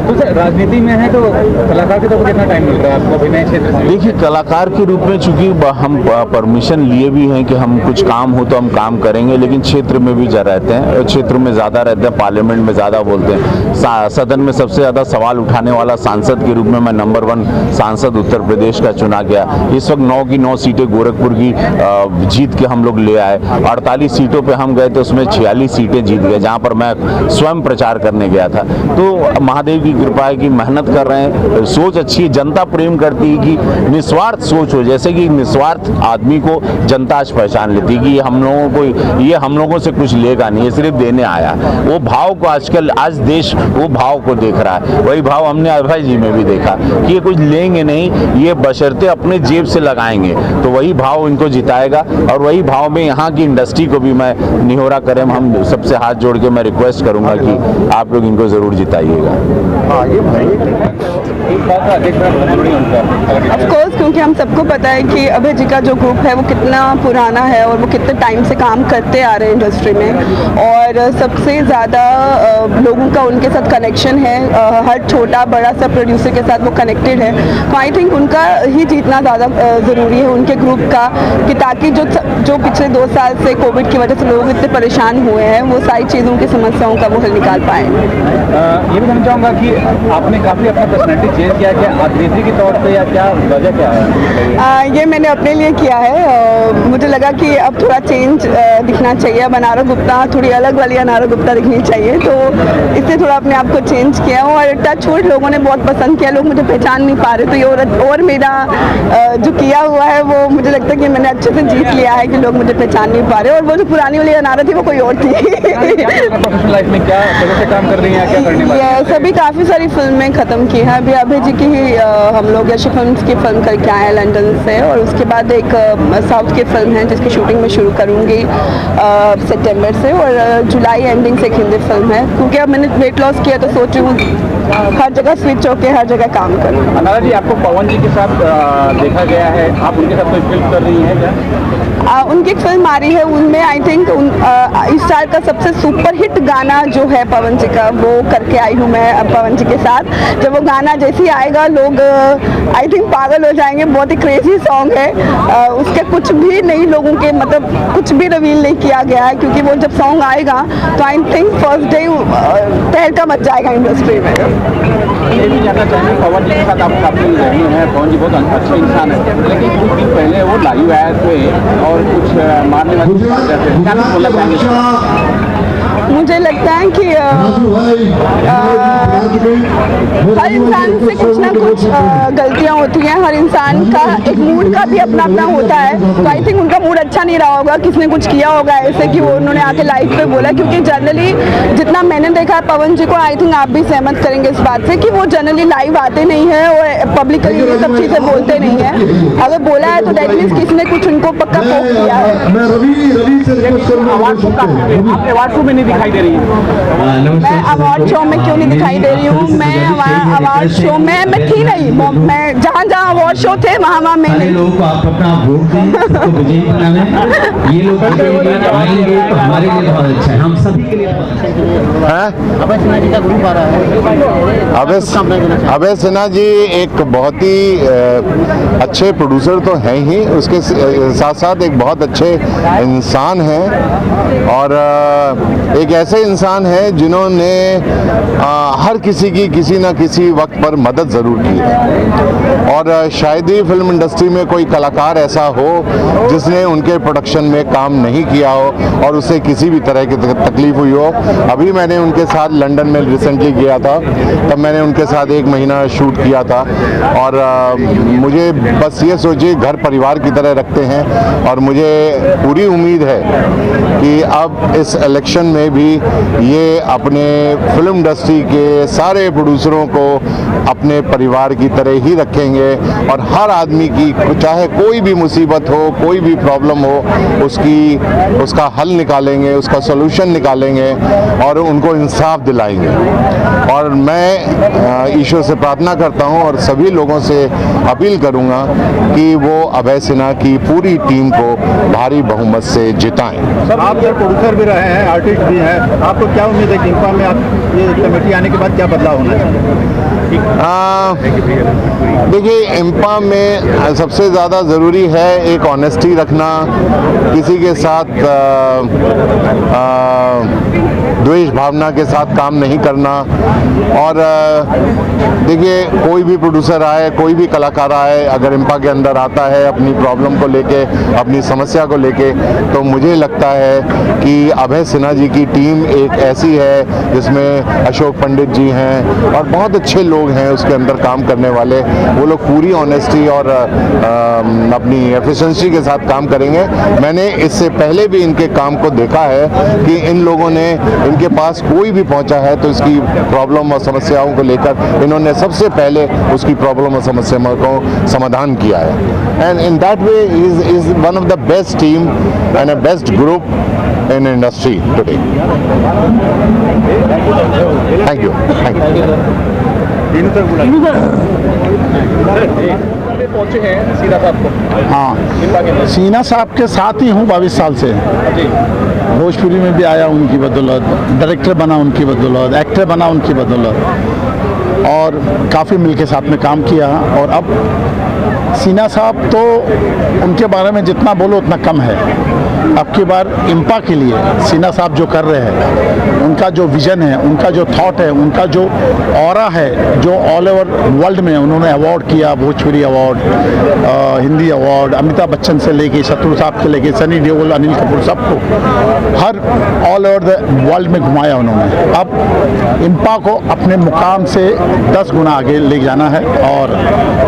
तो सर, राजनीति में है तो कलाकार के तौर पर कितना टाइम मिल रहा है आपको अभिनय क्षेत्र में? देखिए, कलाकार के रूप में चूंकि हम परमिशन लिए भी हैं कि हम कुछ काम हो तो हम काम करेंगे, लेकिन क्षेत्र में भी रहते हैं, क्षेत्र में ज़्यादा रहते हैं, पार्लियामेंट में ज़्यादा बोलते हैं। सदन में सबसे ज़्यादा सवाल उठाने वाला सांसद के रूप में मैं नंबर 1 सांसद उत्तर प्रदेश का चुना गया। इस वक्त 9 की 9 सीटें गोरखपुर की जीत के हम लोग ले आए। 48 सीटों पर हम गए थे, उसमें 46 सीटें जीत गए, जहाँ पर मैं स्वयं प्रचार करने गया था। तो महादेव की कृपा उपाय की मेहनत कर रहे हैं, सोच अच्छी है, जनता प्रेम करती है कि निस्वार्थ सोच हो, जैसे कि निस्वार्थ आदमी को जनता आज पहचान लेती है कि ये हम लोगों से कुछ लेगा नहीं, ये सिर्फ देने आया। वो भाव को आजकल आज देश वो भाव को देख रहा है। वही भाव हमने अभय जी में भी देखा कि ये कुछ लेंगे नहीं, ये बशर्ते अपने जेब से लगाएंगे, तो वही भाव इनको जिताएगा। और वही भाव में यहाँ की इंडस्ट्री को भी मैं निहोरा करें, हम सबसे हाथ जोड़ के मैं रिक्वेस्ट करूंगा कि आप लोग इनको जरूर जिताइएगा। ऑफ कोर्स, क्योंकि हम सबको पता है कि अभय जी का जो ग्रुप है वो कितना पुराना है और वो कितने टाइम से काम करते आ रहे हैं इंडस्ट्री में, और सबसे ज़्यादा लोगों का उनके साथ कनेक्शन है। हर छोटा बड़ा सा प्रोड्यूसर के साथ वो कनेक्टेड है, तो आई थिंक उनका ही जीतना ज़्यादा ज़रूरी है, उनके ग्रुप का, कि ताकि जो पिछले 2 साल से कोविड की वजह से लोग इतने परेशान हुए हैं वो सारी चीज़ों की समस्याओं का वो हल निकाल पाए। ये भी जानना चाहूँगा कि आपने काफ़ी अपना पर्सनैलिटी चेंज किया, क्या अभिनेत्री के तौर पे या क्या वजह क्या है? ये मैंने अपने लिए किया है। मुझे लगा कि अब थोड़ा चेंज दिखना चाहिए, अब अनारा गुप्ता थोड़ी अलग वाली अनारा गुप्ता दिखनी चाहिए, तो इससे थोड़ा अपने आप को चेंज किया। और टच वुड लोगों ने बहुत पसंद किया, लोग मुझे पहचान नहीं पा रहे, तो ये और मेरा जो किया हुआ है वो मुझे लगता है कि मैंने अच्छे से जीत लिया है कि लोग मुझे पहचान नहीं पा रहे, और वो जो पुरानी वाली अनारा थी वो कोई और थी। प्रोफेशनल लाइफ में क्या कैसे काम कर रही हैं, क्या करने वाली हैं? सभी काफ़ी सारी फिल्में ख़त्म की हैं। अभी अभय जी की ही हम लोग यश फिल्म्स की फिल्म करके आए हैं लंदन से, और उसके बाद एक साउथ की फिल्म है जिसकी शूटिंग मैं शुरू करूँगी सितंबर से, और जुलाई एंडिंग से एक हिंदी फिल्म है। क्योंकि अब मैंने वेट लॉस किया तो सोच रही हूँ हर जगह स्विच होके हर जगह काम करूँ। अनारा जी, आपको पवन जी के साथ देखा गया है, आप उनके साथ कोई फिल्म कर रही हैं क्या? उनकी एक फिल्म आ रही है, उनमें आई थिंक इस साल का सबसे सुपर हिट गाना जो है पवन जी का वो करके आई हूँ मैं पवन जी के साथ। जब वो गाना जैसे ही आएगा लोग आई थिंक पागल हो जाएंगे, बहुत ही क्रेजी सॉन्ग है। उसके कुछ भी नहीं लोगों के मतलब कुछ भी रिवील नहीं किया गया है, क्योंकि वो जब सॉन्ग आएगा तो आई थिंक फर्स्ट डे तहलका मच जाएगा इंडस्ट्री में। ये भी जानना चाहेंगे, पवन जी के साथ आप काफ़ी रही हैं, पवन जी बहुत अच्छे इंसान है, लेकिन कुछ दिन पहले वो लाइव आए थे और कुछ मारने वाले क्या बोलना चाहेंगे? मुझे लगता है कि हर इंसान से कुछ ना कुछ गलतियां होती हैं, हर इंसान का एक मूड का भी अपना अपना होता है, तो आई थिंक उनका मूड अच्छा नहीं रहा होगा, किसने कुछ किया होगा ऐसे कि वो उन्होंने आके लाइव पे बोला। क्योंकि जनरली जितना मैंने देखा है पवन जी को, आई थिंक आप भी सहमत करेंगे इस बात से कि वो जनरली लाइव आते नहीं है और पब्लिकली ये सब चीज़ें बोलते नहीं है। अगर बोला है तो दैट मीन्स किसने कुछ उनको पक्का पोक किया है। अवार्ड शो में नहीं दिखाई दे रही है? मैं अवार्ड शो में क्यों नहीं दिखाई दे रही हूँ? मैं अवार्ड शो में मैं थी नहीं, मैं जहाँ जहाँ अवार्ड शो थे वहाँ मैं नहीं। लोगों को आप अपना वोट दें, तो विजयी बनाएं। ये लोग आएंगे तो हमारे लिए बहुत अच्छा है, हम सभी के लिए अभय सिन्हा जी का ग्रुप आ रहा है। अभय सिन्हा जी एक बहुत ही अच्छे प्रोड्यूसर तो हैं ही, उसके साथ साथ एक बहुत अच्छे इंसान हैं, और एक ऐसे इंसान है जिन्होंने हर किसी की किसी न किसी वक्त पर मदद ज़रूर की है। और शायद ही फिल्म इंडस्ट्री में कोई कलाकार ऐसा हो जिसने उनके प्रोडक्शन में काम नहीं किया हो और उसे किसी भी तरह की तकलीफ हुई हो। अभी मैंने उनके साथ लंदन में रिसेंटली गया था, तब मैंने उनके साथ 1 महीना शूट किया था, और मुझे बस ये सोचिए घर परिवार की तरह रखते हैं, और मुझे पूरी उम्मीद है कि अब इस इलेक्शन में भी ये अपने फिल्म इंडस्ट्री के सारे प्रोड्यूसरों को अपने परिवार की तरह ही रखेंगे, और हर आदमी की चाहे कोई भी मुसीबत हो, कोई भी प्रॉब्लम हो, उसका हल निकालेंगे, उसका सॉल्यूशन निकालेंगे और उनको इंसाफ दिलाएंगे। और मैं ईश्वर से प्रार्थना करता हूं और सभी लोगों से अपील करूंगा कि वो अभय सिन्हा की पूरी टीम को भारी बहुमत से जिताएं। सर, आप जो प्रोड्यूसर भी रहे हैं, आर्टिस्ट भी हैं, आपको क्या उम्मीद है कि इंफा में आप ये कमेटी आने के बाद क्या बदलाव होना चाहिए? देखिए, इंफा में सबसे ज़्यादा ज़रूरी है एक ऑनेस्टी रखना, किसी के साथ द्वेष भावना के साथ काम नहीं करना। और देखिए, कोई भी प्रोड्यूसर आए, कोई भी कलाकार आए, अगर इंफा के अंदर आता है अपनी प्रॉब्लम को लेके, अपनी समस्या को लेके, तो मुझे लगता है कि अभय सिन्हा जी की टीम एक ऐसी है जिसमें अशोक पंडित जी हैं और बहुत अच्छे लोग हैं उसके अंदर काम करने वाले। वो लोग पूरी ऑनेस्टी और अपनी एफिशिएंसी के साथ काम करेंगे। मैंने इससे पहले भी इनके काम को देखा है कि इन लोगों ने, इनके पास कोई भी पहुंचा है तो इसकी प्रॉब्लम और समस्याओं को लेकर इन्होंने सबसे पहले उसकी प्रॉब्लम और समस्याओं को समाधान किया है। And in that way is one of the best team and a best group in industry today. Thank you. पहुंचे हैं सीना साहब को। हाँ, सीना साहब के साथ ही हूँ 22 साल से। भोजपुरी में भी आया उनकी बदौलत, डायरेक्टर बना उनकी बदौलत, एक्टर बना उनकी बदौलत, और काफ़ी मिलके साथ में काम किया। और अब सीना साहब तो उनके बारे में जितना बोलो उतना कम है। अब की बार इम्पा के लिए सीना साहब जो कर रहे हैं, उनका जो विज़न है, उनका जो थॉट है, उनका जो ऑरा है, जो ऑल ओवर वर्ल्ड में उन्होंने अवार्ड किया, भोजपुरी अवार्ड, हिंदी अवार्ड, अमिताभ बच्चन से लेके शत्रु साहब से लेके सनी देओल, अनिल कपूर, सबको हर ऑल ओवर द वर्ल्ड में घुमाया उन्होंने। अब इम्पा को अपने मुकाम से 10 गुना आगे ले जाना है, और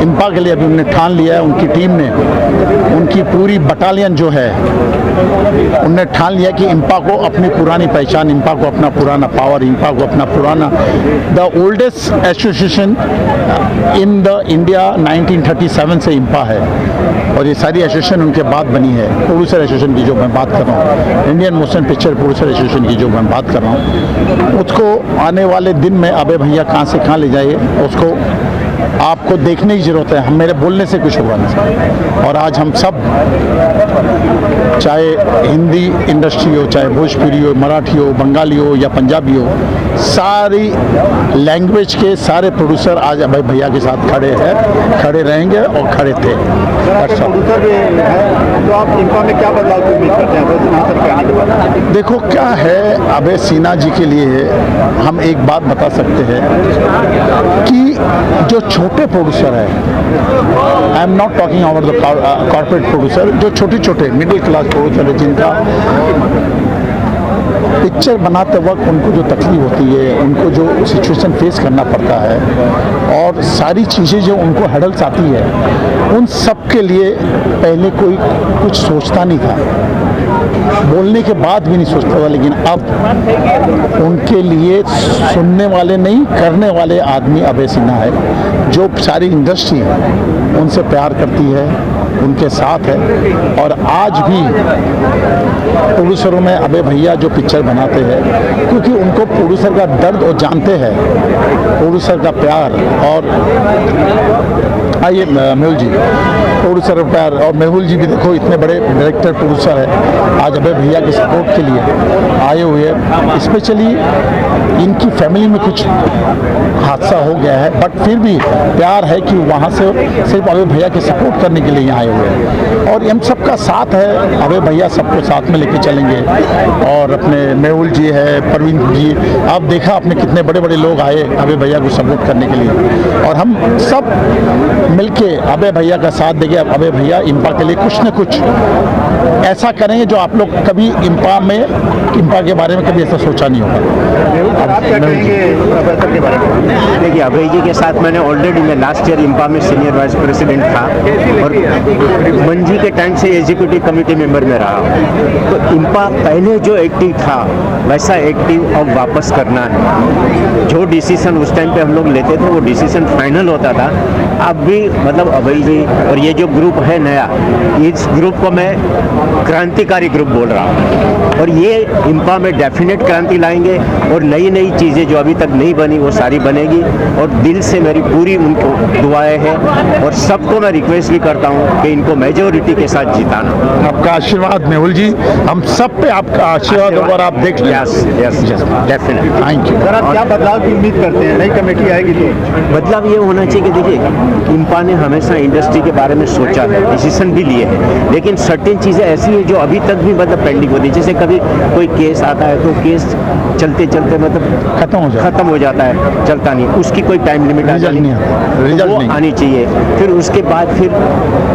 इम्पा के लिए अभी उन्होंने ठान लिया है, उनकी टीम ने, उनकी पूरी बटालियन जो है उनने ठान लिया कि इम्पा को अपनी पुरानी पहचान, इम्पा को अपना पुराना पावर, इम्पा को अपना पुराना, the oldest association in the India 1937 से इम्पा है, और ये सारी एसोसिएशन उनके बाद बनी है। प्रोड्यूसर एसोसिएशन की जो मैं बात कर रहा हूँ, Indian motion picture producer association की जो मैं बात कर रहा हूँ, उसको आने वाले दिन में अबे भैया कहाँ से कहाँ ले जाइए, उसको आपको देखने की ज़रूरत है। हम मेरे बोलने से कुछ होगा नहीं। और आज हम सब, चाहे हिंदी इंडस्ट्री हो, चाहे भोजपुरी हो, मराठी हो, बंगाली हो या पंजाबी हो, सारी लैंग्वेज के सारे प्रोड्यूसर आज अभय भैया के साथ खड़े हैं, खड़े रहेंगे और खड़े थे। प्रोड्यूसर भी हैं, तो आप इम्पा में क्या बदलाव की उम्मीद करते हैं? देखो क्या है, अभय सिन्हा जी के लिए हम एक बात बता सकते हैं कि जो छोटे प्रोड्यूसर है, I am not talking about the corporate producer, जो छोटे छोटे मिडिल क्लास प्रोड्यूसर है, जिनका पिक्चर बनाते वक्त उनको जो तकलीफ होती है, उनको जो सिचुएशन फेस करना पड़ता है, और सारी चीज़ें जो उनको हडल्स आती है, उन सब के लिए पहले कोई कुछ सोचता नहीं था, बोलने के बाद भी नहीं सोचता था, लेकिन अब उनके लिए सुनने वाले नहीं, करने वाले आदमी अभय सिन्हा है, जो सारी इंडस्ट्री उनसे प्यार करती है, उनके साथ है। और आज भी प्रोड्यूसरों में अभय भैया जो पिक्चर बनाते हैं, क्योंकि उनको प्रोड्यूसर का दर्द और जानते हैं, प्रोड्यूसर का प्यार। और आइए मेहुल जी, प्रोड्यूसर का प्यार, और मेहुल जी भी देखो इतने बड़े डायरेक्टर प्रोड्यूसर है, आज अभय भैया के सपोर्ट के लिए आए हुए हैं। स्पेशली इनकी फैमिली में कुछ हादसा हो गया है, बट फिर भी प्यार है कि वहाँ से सिर्फ अभय भैया के सपोर्ट करने के लिए यहाँ आए हुए हैं। और हम सबका साथ है, अभय भैया सबको साथ में लेके चलेंगे। और अपने मेहुल जी है, परवीन जी, आप देखा आपने कितने बड़े बड़े लोग आए अभय भैया को सपोर्ट करने के लिए, और हम सब मिलके अभय भैया का साथ देंगे। अभय भैया इम्पा के लिए कुछ न कुछ ऐसा करेंगे जो आप लोग कभी इम्पा के बारे में कभी ऐसा सोचा नहीं होगा। आप क्या कहेंगे प्रोफेसर के बारे में? देखिए, अभय जी के साथ मैंने ऑलरेडी, मैं लास्ट ईयर इम्पा में सीनियर वाइस प्रेसिडेंट था, और मंजी के टाइम से एग्जीक्यूटिव कमेटी मेंबर में रहा। तो इम्पा पहले जो एक्टिव था वैसा एक्टिव अब वापस करना है। जो डिसीजन उस टाइम पे हम लोग लेते थे वो डिसीजन फाइनल होता था। अब भी मतलब अभय जी और ये जो ग्रुप है नया, इस ग्रुप को मैं क्रांतिकारी ग्रुप बोल रहा हूँ, और ये इम्पा में डेफिनेट क्रांति लाएंगे, और नई नई चीज़ें जो अभी तक नहीं बनी वो सारी बनेगी। और दिल से मेरी पूरी उनको दुआएं हैं, और सबको मैं रिक्वेस्ट भी करता हूँ कि इनको मेजोरिटी के साथ जिताना। आपका आशीर्वाद मेहुल जी, हम सब पे आपका आशीर्वाद होगा, आप देख लें। Yes definite, thank you. Sir, आप क्या बदलाव की उम्मीद करते हैं? नई कमेटी आएगी तो बदलाव ये होना चाहिए कि देखिए, इम्पा ने हमेशा इंडस्ट्री के बारे में में सोचा है, डिसीजन भी लिए हैं, लेकिन सर्टेन चीज़ें ऐसी है जो अभी तक भी मतलब पेंडिंग होती है। जैसे कभी कोई केस आता है तो केस चलते चलते मतलब खत्म हो जाता है, चलता नहीं, उसकी कोई टाइम लिमिट आ जाती है, तो वो आनी चाहिए। फिर उसके बाद फिर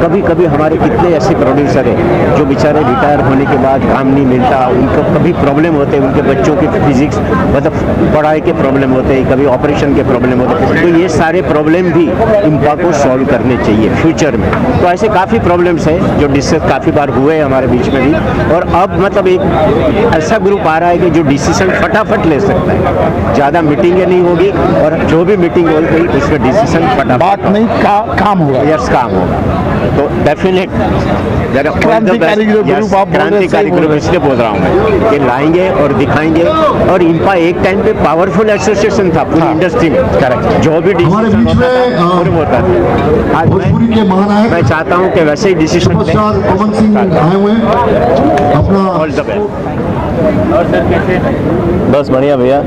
कभी कभी हमारे कितने ऐसे प्रोड्यूसर हैं जो बेचारे रिटायर होने के बाद काम नहीं मिलता, उनको कभी प्रॉब्लम होते हैं, उनके बच्चों की फिजिक्स मतलब पढ़ाई के प्रॉब्लम होते हैं, कभी ऑपरेशन के प्रॉब्लम होते हैं, तो ये सारे प्रॉब्लम भी इम्पा को सॉल्व करने चाहिए फ्यूचर में। तो ऐसे काफ़ी प्रॉब्लम्स हैं जो डिस्कस काफ़ी बार हुए हैं हमारे बीच में भी, और अब मतलब एक ऐसा ग्रुप आ रहा है कि जो डिसीजन फटाफट ले सकता है, ज़्यादा मीटिंगें नहीं होगी, और जो भी मीटिंग होगी उसका डिसीजन फटाफट बात नहीं काम होगा, यस काम होगा। तो डेफिनेट क्रांतिकारी ग्रुप इसलिए बोल रहा हूँ मैं कि लाएंगे और दिखाएंगे। और इनका एक टाइम पे पावरफुल एसोसिएशन था पूरी इंडस्ट्री में, करेक्ट, जो भी डिसीजन होता था। आज मैं चाहता हूँ कि वैसे ही डिसीजन पवन सिंह आए हुए हैं अपना ऑल द बेस्ट। और सर कैसे? बस बढ़िया भैया।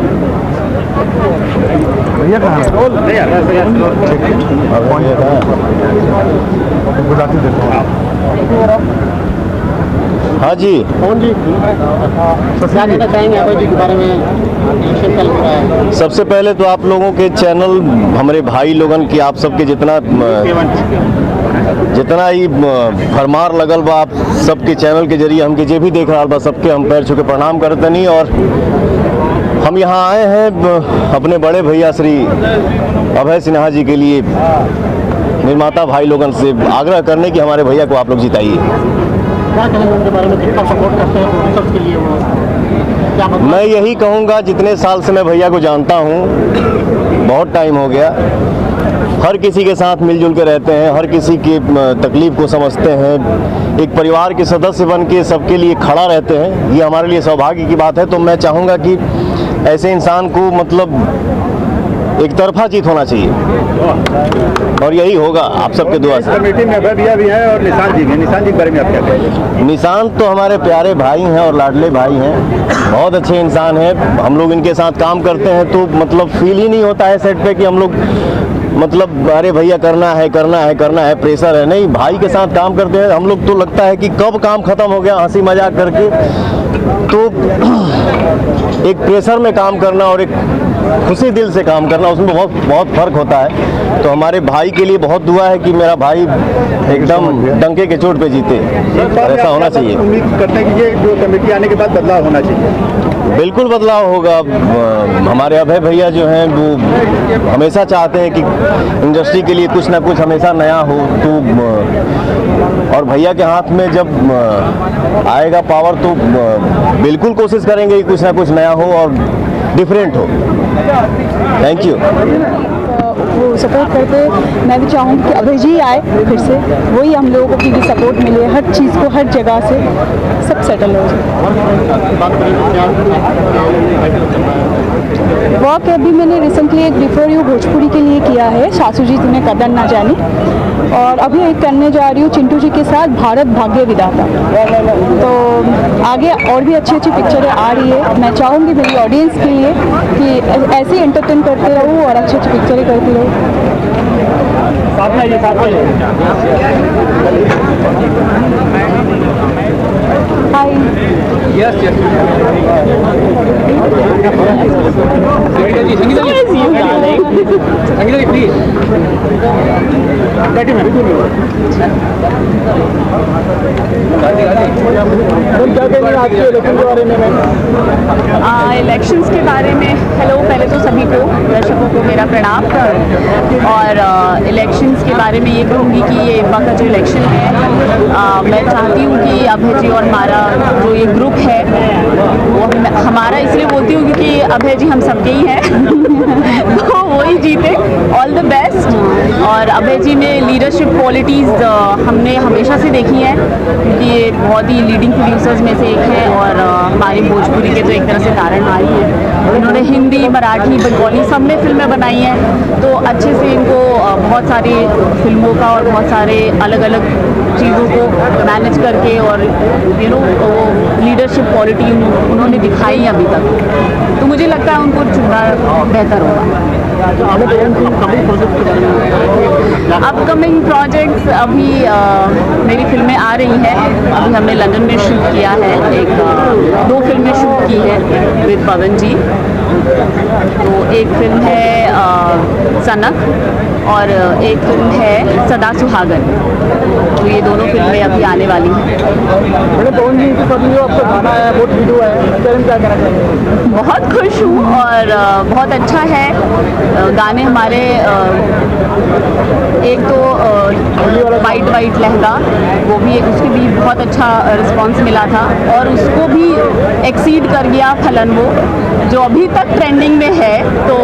हाँ जी, कौन जी? क्या कहना चाहेंगे अभय जी के बारे में? इलेक्शन चल रहा है। सबसे पहले तो आप लोगों के चैनल, हमारे भाई लोगन की, आप सबके जितना ही फरमार लगल बा, आप सबके चैनल के जरिए हमके जे भी देख रहा बा, सबके हम पैर छू के प्रणाम करते नहीं। और हम यहाँ आए हैं अपने बड़े भैया श्री अभय सिन्हा जी के लिए निर्माता भाई लोगन से आग्रह करने की हमारे भैया को आप लोग जिताइए। क्या कहेंगे उनके बारे में, कितना सपोर्ट करते हैं प्रोड्यूसर्स के लिए वो? क्या मैं यही कहूँगा, जितने साल से मैं भैया को जानता हूँ, बहुत टाइम हो गया, हर किसी के साथ मिलजुल के रहते हैं, हर किसी की तकलीफ को समझते हैं, एक परिवार के सदस्य बन के सबके लिए खड़ा रहते हैं। ये हमारे लिए सौभाग्य की बात है। तो मैं चाहूँगा कि ऐसे इंसान को मतलब एक तरफा जीत होना चाहिए, और यही होगा आप सबके दुआ से। कमेटी में अभय भैया भी हैं और निशांत जी भी हैं। निशांत जी के बारे में आप क्या कहेंगे? निशांत तो हमारे प्यारे भाई हैं और लाडले भाई हैं, बहुत अच्छे इंसान हैं। हम लोग इनके साथ काम करते हैं तो मतलब फील ही नहीं होता है सेट पे कि हम लोग मतलब अरे भैया करना है, प्रेशर है। नहीं, भाई के साथ काम करते हैं हम लोग तो लगता है कि कब काम खत्म हो गया, हंसी मजाक करके। तो एक प्रेशर में काम करना और एक खुशी दिल से काम करना, उसमें बहुत फ़र्क होता है। तो हमारे भाई के लिए बहुत दुआ है कि मेरा भाई एकदम डंके के चोट पे जीते, ऐसा होना चाहिए। उम्मीद करते हैं कि ये जो कमेटी आने के बाद बदलाव होना चाहिए। बिल्कुल बदलाव होगा। हमारे अभय भैया जो हैं वो हमेशा चाहते हैं कि इंडस्ट्री के लिए कुछ ना कुछ हमेशा नया हो। तो और भैया के हाथ में जब आएगा पावर तो बिल्कुल कोशिश करेंगे कि कुछ ना कुछ नया हो और डिफरेंट हो। Thank you. वो सपोर्ट करते, मैं भी चाहूँगी कि अभय जी आए फिर से, वही हम लोगों को भी सपोर्ट मिले, हर चीज़ को हर जगह से सब सेटल हो जाए। वर्क अभी मैंने रिसेंटली एक बिफोर यू भोजपुरी के लिए किया है, सासू जी तुम्हें कदर ना जानी, और अभी एक करने जा रही हूँ चिंटू जी के साथ भारत भाग्य विधाता। तो आगे और भी अच्छी अच्छी पिक्चरें आ रही है। मैं चाहूँगी मेरी ऑडियंस के लिए कि ऐसे ही एंटरटेन करते रहूँ और अच्छी अच्छी पिक्चरें करती रहूँ। Hi. Yes yes. Sangeeta ji please. क्या कहेंगे आज के इलेक्शन के बारे में? इलेक्शंस के बारे में हेलो, पहले तो सभी को दर्शकों को मेरा प्रणाम। और इलेक्शंस के बारे में ये कहूँगी कि ये इम्पा का जो इलेक्शन है, मैं चाहती हूँ कि अभय जी और हमारा जो ये ग्रुप है वो हमारा इसलिए बोलती हूँ क्योंकि अभय जी हम सबके ही हैं तो वही जीते। All the best. और अभय जी में लीडरशिप क्वालिटीज़ हमने हमेशा से देखी हैं, क्योंकि ये बहुत ही लीडिंग प्रोड्यूसर्स में से एक है और हमारी भोजपुरी के तो एक तरह से तारणहार ही है। उन्होंने हिंदी, मराठी, बंगाली सब में फिल्में बनाई हैं, तो अच्छे से इनको बहुत सारी फिल्मों का और बहुत सारे अलग अलग चीज़ों को मैनेज करके और वो लीडरशिप क्वालिटी उन्होंने दिखाई अभी तक, तो मुझे लगता है उनको चुनना बेहतर होगा। अपकमिंग प्रोजेक्ट्स अभी मेरी फिल्में आ रही हैं। अभी हमने लंदन में शूट किया है, 2 फिल्में शूट की है विद पवन जी। तो एक फिल्म है सनक और एक फिल्म है सदा सुहागन। तो ये दोनों फिल्में अभी आने वाली हैं। पवन जी की पत्नी जो आपका गाना है वो वीडियो है, इस बारे में क्या कहना चाहेंगे? बहुत खुश हूँ और बहुत अच्छा है। गाने हमारे एक तो वाइट लहंगा, वो भी एक, उसके भी बहुत अच्छा रिस्पांस मिला था और उसको भी एक्सीड कर गया फलन वो, जो अभी तक ट्रेंडिंग में है। तो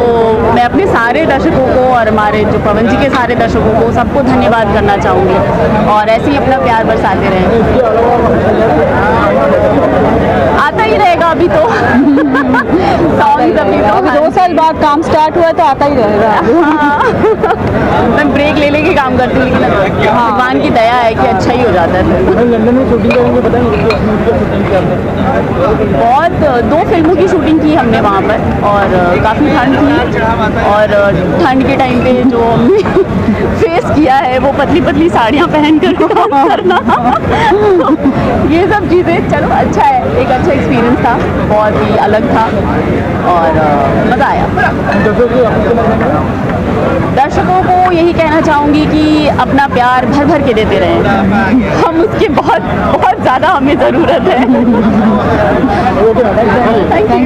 मैं अपने सारे दर्शकों को और हमारे जो पवन जी के सारे दर्शकों को सबको धन्यवाद करना चाहूँगी और ऐसे ही अपना प्यार बरसाते रहें। आता ही रहेगा अभी तो सॉन्ग अभी तो 2 साल बाद काम स्टार्ट हुआ तो आता ही रहेगा। हाँ। मैं ब्रेक ले लेके काम करती हूँ, लेकिन भगवान की दया है कि अच्छा ही हो जाता है। लंदन में शूटिंग करेंगे, बताएंगे बहुत 2 फिल्मों की शूटिंग की हमने वहाँ पर और काफ़ी ठंड थी और ठंड के टाइम पे जो हमने फेस किया है वो पतली साड़ियाँ पहन कर काम करना ये सब चीज़ें, चलो अच्छा है, एक अच्छा एक्सपीरियंस था, बहुत ही अलग था और मज़ा आया। दर्शकों को यही कहना चाहूँगी कि अपना प्यार भर के देते रहें, हम उसकी बहुत ज़्यादा हमें ज़रूरत है। Thank you.